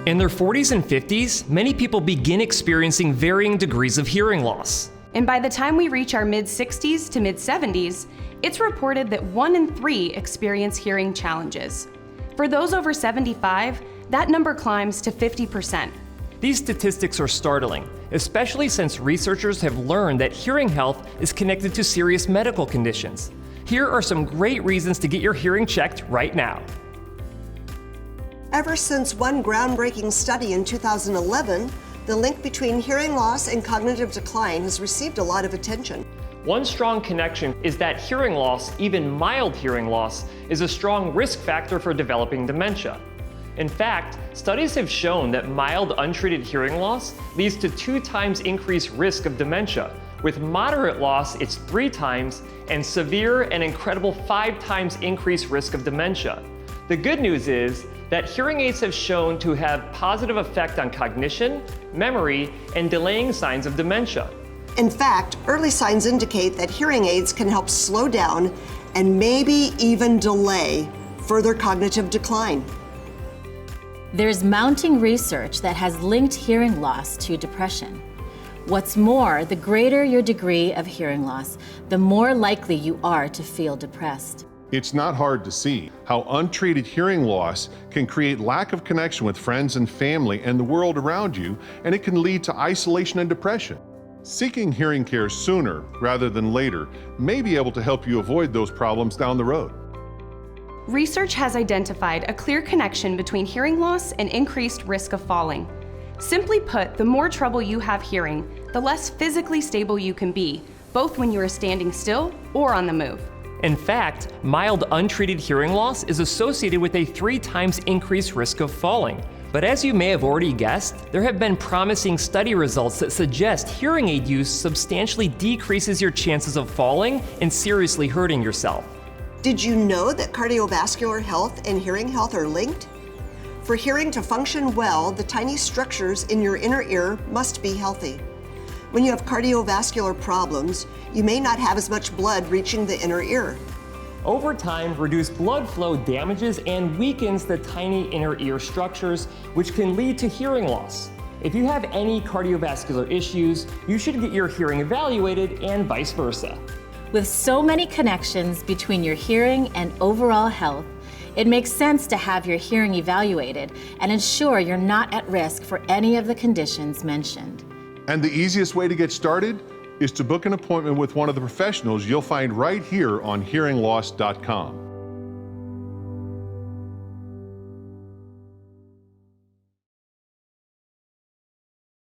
In their 40s and 50s, many people begin experiencing varying degrees of hearing loss. And by the time we reach our mid-60s to mid-70s, it's reported that 1 in 3 experience hearing challenges. For those over 75, that number climbs to 50%. These statistics are startling, especially since researchers have learned that hearing health is connected to serious medical conditions. Here are some great reasons to get your hearing checked right now. Ever since one groundbreaking study in 2011, the link between hearing loss and cognitive decline has received a lot of attention. One strong connection is that hearing loss, even mild hearing loss, is a strong risk factor for developing dementia. In fact, studies have shown that mild untreated hearing loss leads to 2 times increased risk of dementia. With moderate loss, it's 3 times, and severe and incredible 5 times increased risk of dementia. The good news is that hearing aids have shown to have positive effect on cognition, memory, and delaying signs of dementia. In fact, early signs indicate that hearing aids can help slow down and maybe even delay further cognitive decline. There's mounting research that has linked hearing loss to depression. What's more, the greater your degree of hearing loss, the more likely you are to feel depressed. It's not hard to see how untreated hearing loss can create lack of connection with friends and family and the world around you, and it can lead to isolation and depression. Seeking hearing care sooner rather than later may be able to help you avoid those problems down the road. Research has identified a clear connection between hearing loss and increased risk of falling. Simply put, the more trouble you have hearing, the less physically stable you can be, both when you are standing still or on the move. In fact, mild untreated hearing loss is associated with a 3 times increased risk of falling. But as you may have already guessed, there have been promising study results that suggest hearing aid use substantially decreases your chances of falling and seriously hurting yourself. Did you know that cardiovascular health and hearing health are linked? For hearing to function well, the tiny structures in your inner ear must be healthy. When you have cardiovascular problems, you may not have as much blood reaching the inner ear. Over time, reduced blood flow damages and weakens the tiny inner ear structures, which can lead to hearing loss. If you have any cardiovascular issues, you should get your hearing evaluated and vice versa. With so many connections between your hearing and overall health, it makes sense to have your hearing evaluated and ensure you're not at risk for any of the conditions mentioned. And the easiest way to get started is to book an appointment with one of the professionals you'll find right here on hearingloss.com.